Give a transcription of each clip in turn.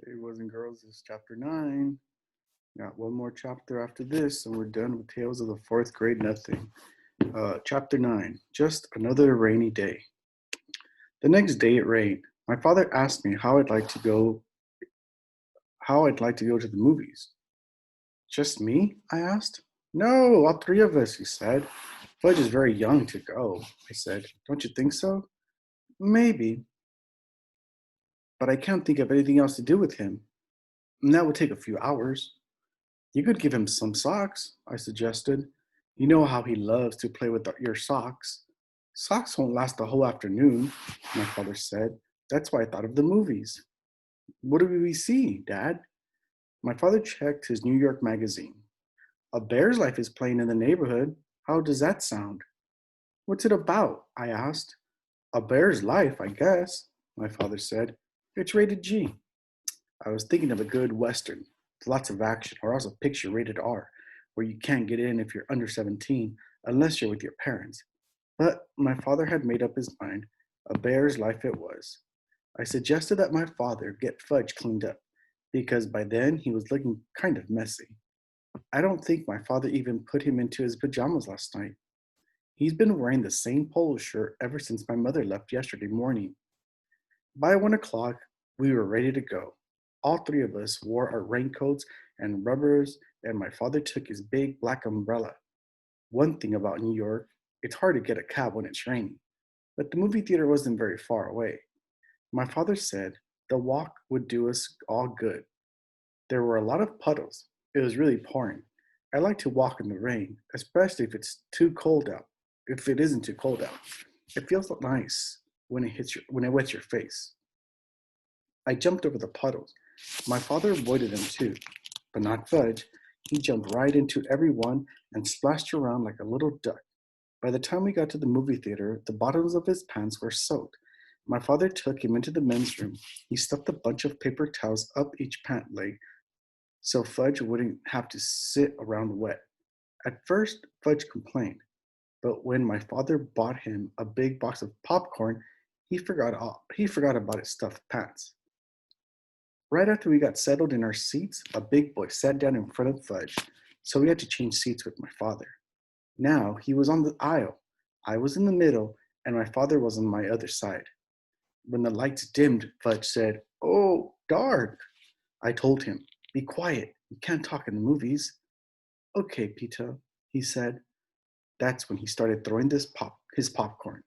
Okay, boys and girls, this is chapter 9. Got one more chapter after this, and we're done with Tales of the Fourth Grade Nothing. Chapter 9, Just Another Rainy Day. The next day it rained. My father asked me how I'd like to go to the movies. Just me? I asked. No, all three of us, he said. Fudge is very young to go, I said. Don't you think so? Maybe, but I can't think of anything else to do with him. And that would take a few hours. You could give him some socks, I suggested. You know how he loves to play with your socks. Socks won't last the whole afternoon, my father said. That's why I thought of the movies. What do we see, Dad? My father checked his New York magazine. A Bear's Life is playing in the neighborhood. How does that sound? What's it about? I asked. A Bear's Life, I guess, my father said. It's rated G. I was thinking of a good Western with lots of action, or else a picture rated R, where you can't get in if you're under 17 unless you're with your parents. But my father had made up his mind. A Bear's Life it was. I suggested that my father get Fudge cleaned up, because by then he was looking kind of messy. I don't think my father even put him into his pajamas last night. He's been wearing the same polo shirt ever since my mother left yesterday morning. By 1 o'clock, we were ready to go. All three of us wore our raincoats and rubbers, and my father took his big black umbrella. One thing about New York, it's hard to get a cab when it's raining, but the movie theater wasn't very far away. My father said the walk would do us all good. There were a lot of puddles. It was really pouring. I like to walk in the rain, especially if it's too cold out. If it isn't too cold out, it feels nice when it wets your face. I jumped over the puddles. My father avoided them too, but not Fudge. He jumped right into every one and splashed around like a little duck. By the time we got to the movie theater, the bottoms of his pants were soaked. My father took him into the men's room. He stuffed a bunch of paper towels up each pant leg so Fudge wouldn't have to sit around wet. At first, Fudge complained, but when my father bought him a big box of popcorn, he forgot about his stuffed pants. Right after we got settled in our seats, a big boy sat down in front of Fudge, so we had to change seats with my father. Now he was on the aisle, I was in the middle, and my father was on my other side. When the lights dimmed, Fudge said, "Oh, dark." I told him, "Be quiet, you can't talk in the movies." "Okay, Peter," he said. That's when he started throwing his popcorn.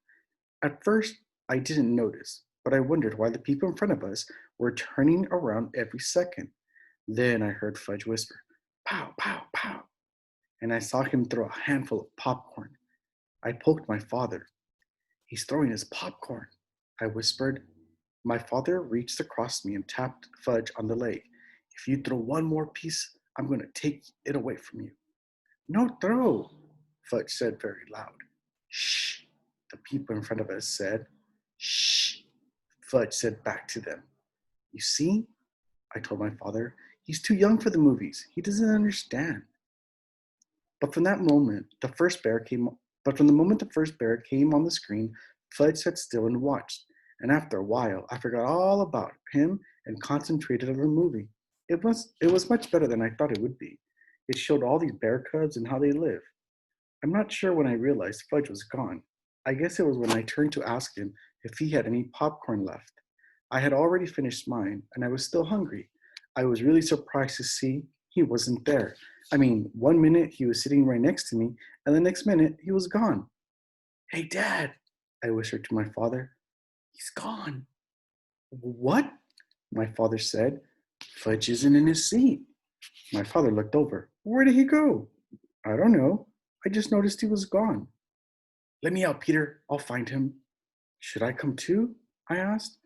At first, I didn't notice, but I wondered why the people in front of us were turning around every second. Then I heard Fudge whisper, "Pow, pow, pow," and I saw him throw a handful of popcorn. I poked my father. "He's throwing his popcorn," I whispered. My father reached across me and tapped Fudge on the leg. "If you throw one more piece, I'm going to take it away from you." "No throw," Fudge said very loud. "Shh," the people in front of us said. "Shh," Fudge said back to them. "You see," I told my father, "he's too young for the movies. He doesn't understand." But from that moment, the first bear came. But from the moment the first bear came on the screen, Fudge sat still and watched. And after a while, I forgot all about him and concentrated on the movie. It was much better than I thought it would be. It showed all these bear cubs and how they live. I'm not sure when I realized Fudge was gone. I guess it was when I turned to ask him if he had any popcorn left. I had already finished mine, and I was still hungry. I was really surprised to see he wasn't there. I mean, one minute he was sitting right next to me, and the next minute he was gone. "Hey, Dad," I whispered to my father. "He's gone." "What?" my father said. "Fudge isn't in his seat." My father looked over. "Where did he go?" "I don't know. I just noticed he was gone." "Let me out, Peter. I'll find him." "Should I come too?" I asked.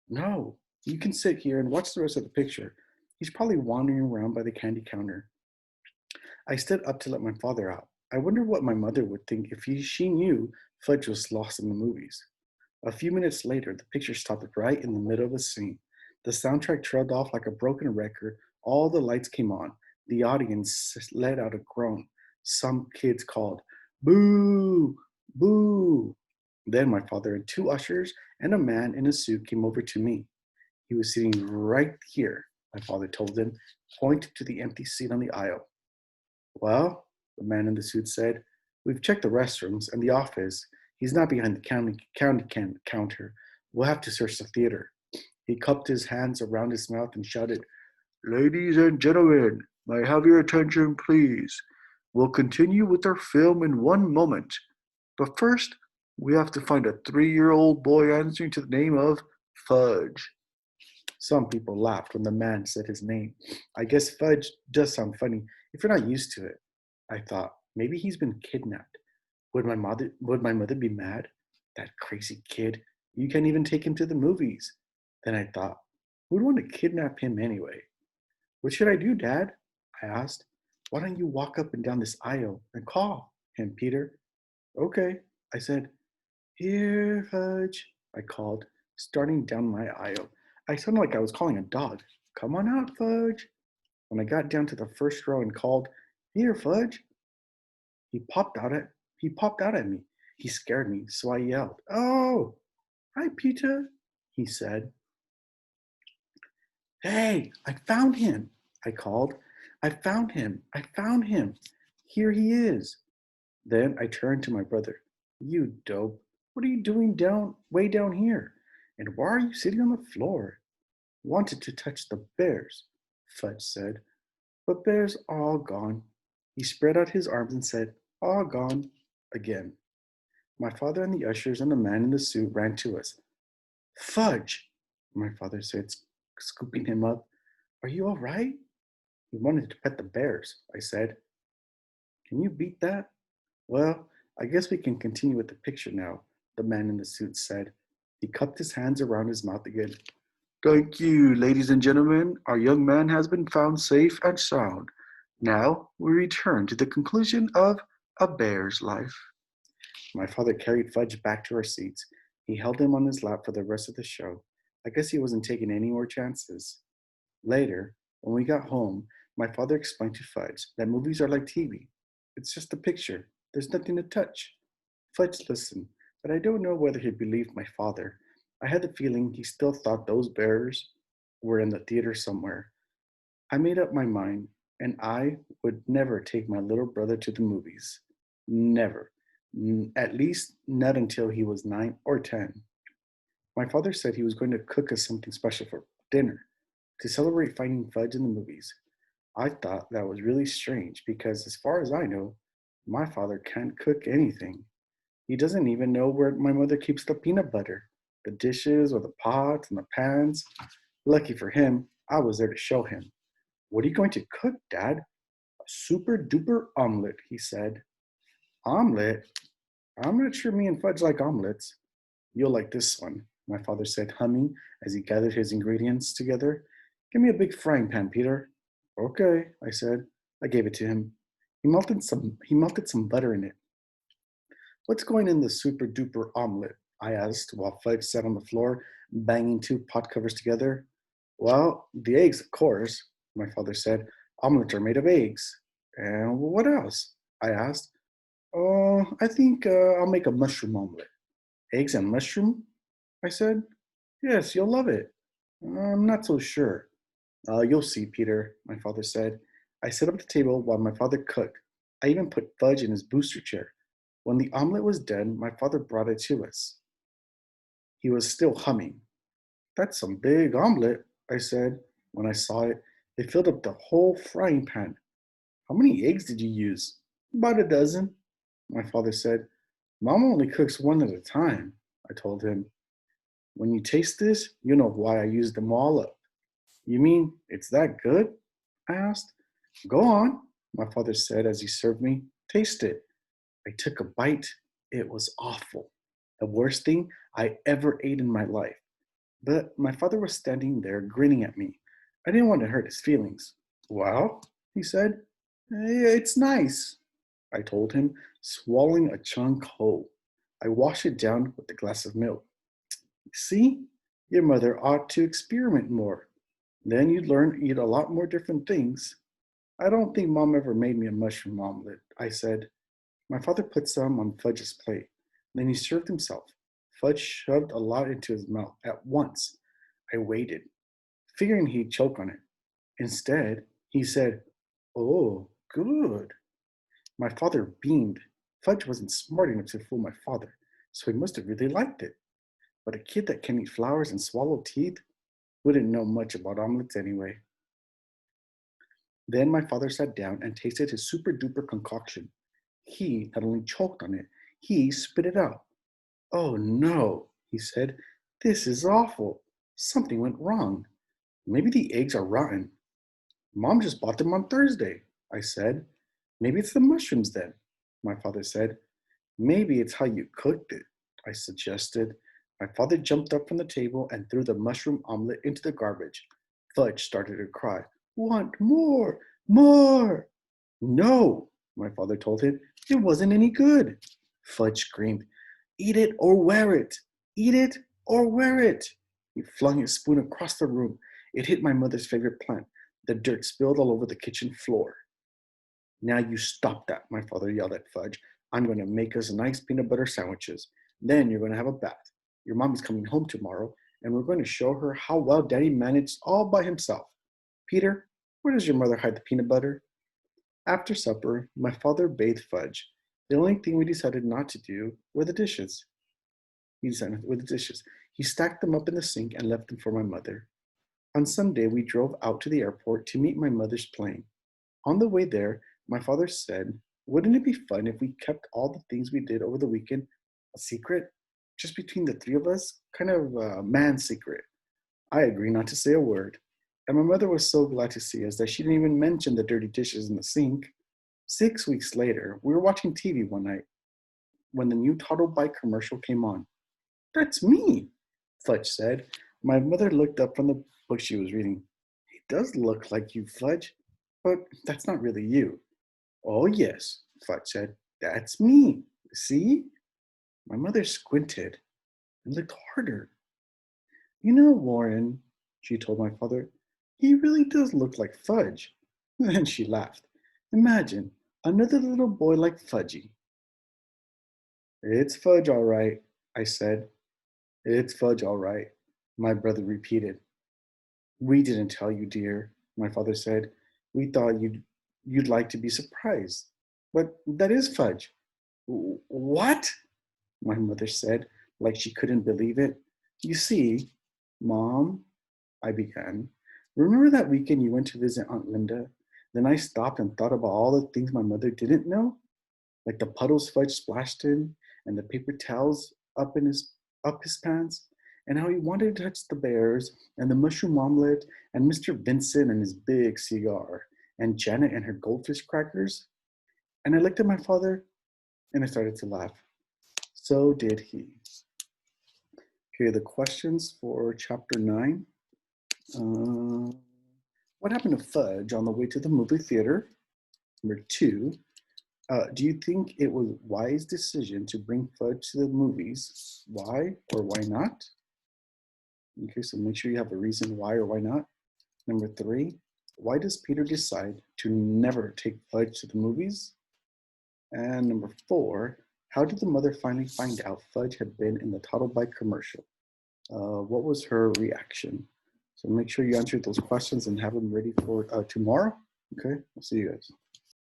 "No. You can sit here and watch the rest of the picture. He's probably wandering around by the candy counter." I stood up to let my father out. I wondered what my mother would think if she knew Fudge was lost in the movies. A few minutes later, the picture stopped right in the middle of the scene. The soundtrack trailed off like a broken record. All the lights came on. The audience let out a groan. Some kids called, "Boo! Boo!" Then my father and two ushers and a man in a suit came over to me. He was sitting right here. my father told him, pointing to the empty seat on the aisle. Well, the man in the suit said, we've checked the restrooms and the office. He's not behind the counter. We'll have to search the theater. He cupped his hands around his mouth and shouted, Ladies and gentlemen, may I have your attention, please? We'll continue with our film in one moment. But first, we have to find a 3-year-old boy answering to the name of Fudge. Some people laughed when the man said his name. I guess Fudge does sound funny if you're not used to it. I thought, maybe he's been kidnapped. Would my mother be mad? That crazy kid. You can't even take him to the movies. Then I thought, who'd want to kidnap him anyway? What should I do, Dad? I asked. Why don't you walk up and down this aisle and call him, Peter? Okay, I said. Here, Fudge, I called, starting down my aisle. I sounded like I was calling a dog. Come on out, Fudge. When I got down to the first row and called, Here, Fudge, he popped out at he popped out at me. He scared me, so I yelled, Oh, hi, Peter, he said. Hey, I found him, I called. I found him. I found him. Here he is. Then I turned to my brother. You dope. What are you doing way down here? And why are you sitting on the floor? Wanted to touch the bears, Fudge said. But bears are all gone. He spread out his arms and said, All gone again. My father and the ushers and the man in the suit ran to us. Fudge, my father said, scooping him up. Are you all right? He wanted to pet the bears, I said. Can you beat that? Well, I guess we can continue with the picture now, the man in the suit said. He cupped his hands around his mouth again. Thank you, ladies and gentlemen. Our young man has been found safe and sound. Now we return to the conclusion of A Bear's Life. My father carried Fudge back to our seats. He held him on his lap for the rest of the show. I guess he wasn't taking any more chances. Later, when we got home, my father explained to Fudge that movies are like TV. It's just a picture. There's nothing to touch. Fudge listened, but I don't know whether he believed my father. I had the feeling he still thought those bears were in the theater somewhere. I made up my mind, and I would never take my little brother to the movies. Never. At least not until he was 9 or 10. My father said he was going to cook us something special for dinner to celebrate finding Fudge in the movies. I thought that was really strange because, as far as I know, my father can't cook anything. He doesn't even know where my mother keeps the peanut butter, the dishes, or the pots and the pans. Lucky for him, I was there to show him. What are you going to cook, Dad? A super duper omelet, he said. Omelet? I'm not sure me and Fudge like omelets. You'll like this one, my father said, humming as he gathered his ingredients together. Give me a big frying pan, Peter. Okay, I said. I gave it to him. He melted some butter in it. What's going in the super duper omelet? I asked while Fudge sat on the floor, banging 2 pot covers together. Well, the eggs, of course, my father said. Omelets are made of eggs. And what else? I asked. Oh, I think I'll make a mushroom omelet. Eggs and mushroom? I said. Yes, you'll love it. I'm not so sure. You'll see, Peter, my father said. I set up the table while my father cooked. I even put Fudge in his booster chair. When the omelet was done, my father brought it to us. He was still humming. That's some big omelet, I said. When I saw it, it filled up the whole frying pan. How many eggs did you use? About a dozen, my father said. Mom only cooks one at a time, I told him. When you taste this, you know why I used them all up. You mean it's that good? I asked. Go on, my father said as he served me. Taste it. I took a bite. It was awful. The worst thing I ever ate in my life. But my father was standing there grinning at me. I didn't want to hurt his feelings. Well, he said, it's nice, I told him, swallowing a chunk whole. I washed it down with a glass of milk. See, your mother ought to experiment more. Then you'd learn to eat a lot more different things. I don't think Mom ever made me a mushroom omelet, I said. My father put some on Fudge's plate. Then he served himself. Fudge shoved a lot into his mouth at once. I waited, figuring he'd choke on it. Instead, he said, "Oh, good." My father beamed. Fudge wasn't smart enough to fool my father, so he must have really liked it. But a kid that can eat flowers and swallow teeth wouldn't know much about omelets anyway. Then my father sat down and tasted his super duper concoction. He not only choked on it, he spit it out. "Oh no," he said. "This is awful. Something went wrong. Maybe the eggs are rotten." "Mom just bought them on Thursday," I said. "Maybe it's the mushrooms then," my father said. "Maybe it's how you cooked it," I suggested. My father jumped up from the table and threw the mushroom omelet into the garbage. Fudge started to cry. "Want more? More!" "No," my father told him. "It wasn't any good." Fudge screamed, "Eat it or wear it! Eat it or wear it!" He flung his spoon across the room. It hit my mother's favorite plant. The dirt spilled all over the kitchen floor. "Now you stop that," my father yelled at Fudge. "I'm going to make us nice peanut butter sandwiches. Then you're going to have a bath. Your mommy's coming home tomorrow, and we're going to show her how well Daddy managed all by himself. Peter, where does your mother hide the peanut butter?" After supper, my father bathed Fudge. The only thing we decided not to do were the dishes. He decided with the dishes. He stacked them up in the sink and left them for my mother. On Sunday, we drove out to the airport to meet my mother's plane. On the way there, my father said, "Wouldn't it be fun if we kept all the things we did over the weekend a secret? Just between the three of us? Kind of a man's secret." I agreed not to say a word. And my mother was so glad to see us that she didn't even mention the dirty dishes in the sink. 6 weeks later, we were watching TV one night when the new Toddle Bike commercial came on. "That's me," Fudge said. My mother looked up from the book she was reading. "It does look like you, Fudge, but that's not really you." "Oh, yes," Fudge said. "That's me. See?" My mother squinted and looked harder. "You know, Warren," she told my father, "he really does look like Fudge." Then she laughed. "Imagine another little boy like Fudgy." "It's Fudge, all right," I said. "It's Fudge, all right," my brother repeated. "We didn't tell you, dear," my father said. "We thought you'd like to be surprised. But that is Fudge." "What?" my mother said, like she couldn't believe it. "You see, Mom," I began, "remember that weekend you went to visit Aunt Linda? Then I stopped and thought about all the things my mother didn't know, like the puddles Fudge splashed in, and the paper towels up his pants, and how he wanted to touch the bears, and the mushroom omelet, and Mr. Vincent and his big cigar, and Janet and her goldfish crackers." And I looked at my father and I started to laugh. So did he. Okay, the questions for chapter 9. Uh, what happened to Fudge on the way to the movie theater? Number 2, do you think it was a wise decision to bring Fudge to the movies? Why or why not? Okay, so make sure you have a reason why or why not. Number 3, why does Peter decide to never take Fudge to the movies? And number 4, how did the mother finally find out Fudge had been in the Toddle Bike commercial? What was her reaction? So make sure you answer those questions and have them ready for tomorrow. Okay, I'll see you guys.